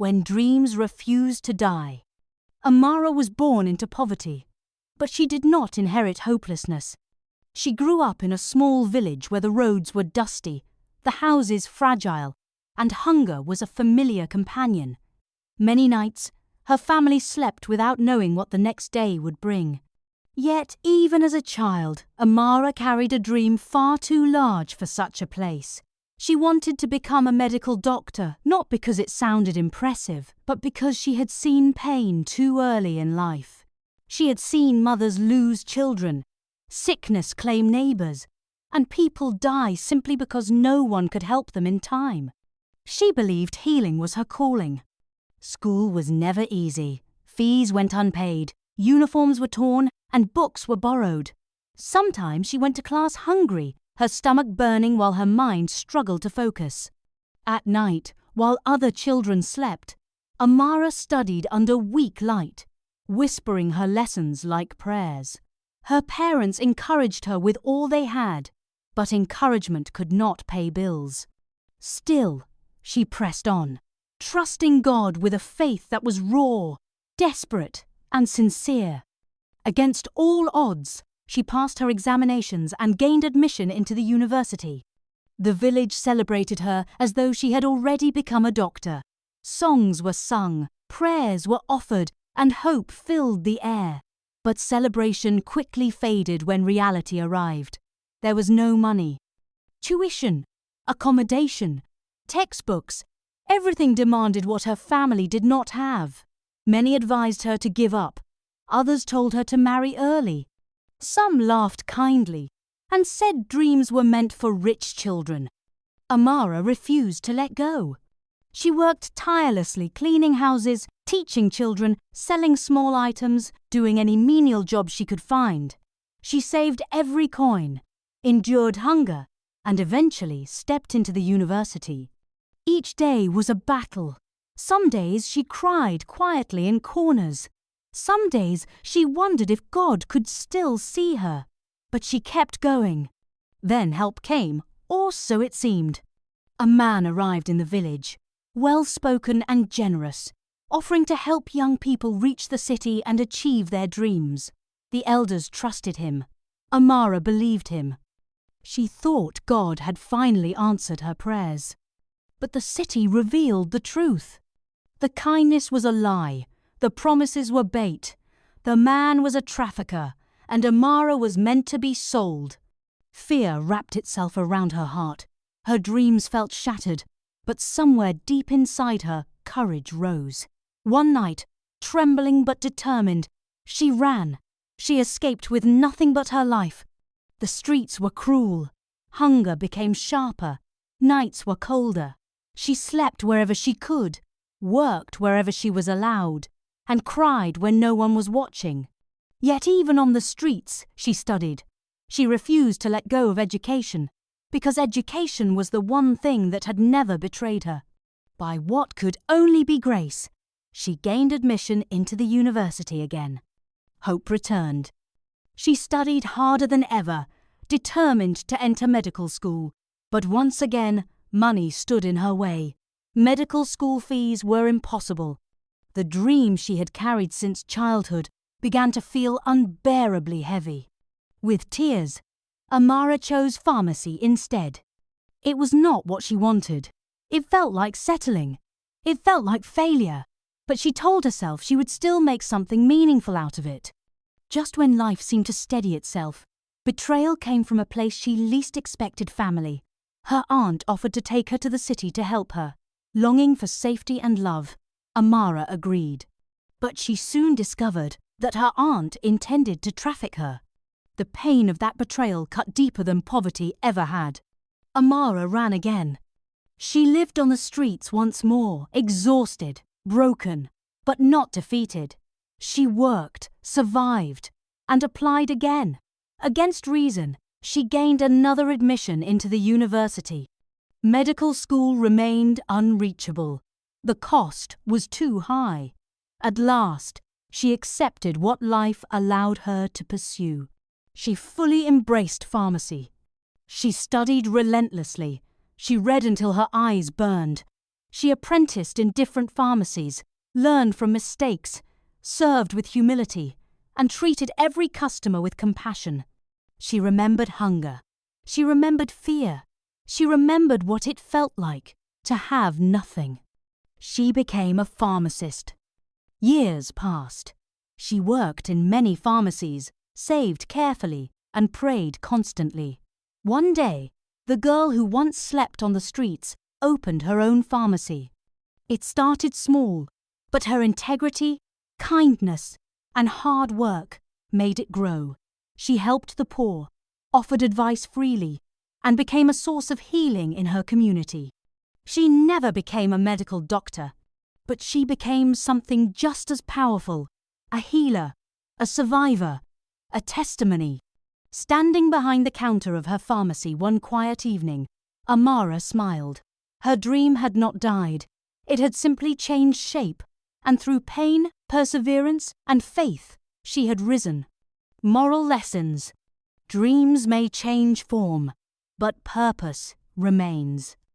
when dreams refuse to die. Amara was born into poverty, but she did not inherit hopelessness. She grew up in a small village where the roads were dusty, the houses fragile, and hunger was a familiar companion. Many nights, her family slept without knowing what the next day would bring. Yet, even as a child, Amara carried a dream far too large for such a place. She wanted to become a medical doctor, not because it sounded impressive, but because she had seen pain too early in life. She had seen mothers lose children, sickness claim neighbours, and people die simply because no one could help them in time. She believed healing was her calling. School was never easy. Fees went unpaid, uniforms were torn, and books were borrowed. Sometimes she went to class hungry, her stomach burning while her mind struggled to focus. At night, while other children slept, Amara studied under weak light, whispering her lessons like prayers. Her parents encouraged her with all they had, but encouragement could not pay bills. Still, she pressed on, trusting God with a faith that was raw, desperate, and sincere. Against all odds, she passed her examinations and gained admission into the university. The village celebrated her as though she had already become a doctor. Songs were sung, prayers were offered, and hope filled the air. But celebration quickly faded when reality arrived. There was no money. Tuition, accommodation, textbooks, everything demanded what her family did not have. Many advised her to give up. Others told her to marry early. Some laughed kindly and said dreams were meant for rich children. Amara refused to let go. She worked tirelessly cleaning houses, teaching children, selling small items, doing any menial job she could find. She saved every coin, endured hunger, and eventually stepped into the university. Each day was a battle. Some days she cried quietly in corners. Some days she wondered if God could still see her. But she kept going. Then help came, or so it seemed. A man arrived in the village, well-spoken and generous, offering to help young people reach the city and achieve their dreams. The elders trusted him. Amara believed him. She thought God had finally answered her prayers. But the city revealed the truth. The kindness was a lie. The promises were bait. The man was a trafficker, and Amara was meant to be sold. Fear wrapped itself around her heart. Her dreams felt shattered, but somewhere deep inside her, courage rose. One night, trembling but determined, she ran. She escaped with nothing but her life. The streets were cruel. Hunger became sharper. Nights were colder. She slept wherever she could, worked wherever she was allowed, and cried when no one was watching. Yet even on the streets, she studied. She refused to let go of education, because education was the one thing that had never betrayed her. By what could only be grace, she gained admission into the university again. Hope returned. She studied harder than ever, determined to enter medical school, but once again, money stood in her way. Medical school fees were impossible. The dream she had carried since childhood began to feel unbearably heavy. With tears, Amara chose pharmacy instead. It was not what she wanted. It felt like settling. It felt like failure. But she told herself she would still make something meaningful out of it. Just when life seemed to steady itself, betrayal came from a place she least expected: family. Her aunt offered to take her to the city to help her. Longing for safety and love, Amara agreed. But she soon discovered that her aunt intended to traffic her. The pain of that betrayal cut deeper than poverty ever had. Amara ran again. She lived on the streets once more, exhausted, broken, but not defeated. She worked, survived, and applied again. Against reason, she gained another admission into the university. Medical school remained unreachable. The cost was too high. At last, she accepted what life allowed her to pursue. She fully embraced pharmacy. She studied relentlessly. She read until her eyes burned. She apprenticed in different pharmacies, learned from mistakes, served with humility, and treated every customer with compassion. She remembered hunger. She remembered fear. She remembered what it felt like to have nothing. She became a pharmacist. Years passed. She worked in many pharmacies, saved carefully, and prayed constantly. One day, the girl who once slept on the streets opened her own pharmacy. It started small, but her integrity, kindness, and hard work made it grow. She helped the poor, offered advice freely, and became a source of healing in her community. She never became a medical doctor, but she became something just as powerful: a healer, a survivor, a testimony. Standing behind the counter of her pharmacy one quiet evening, Amara smiled. Her dream had not died. It had simply changed shape, and through pain, perseverance, and faith, she had risen. Moral lessons: dreams may change form, but purpose remains.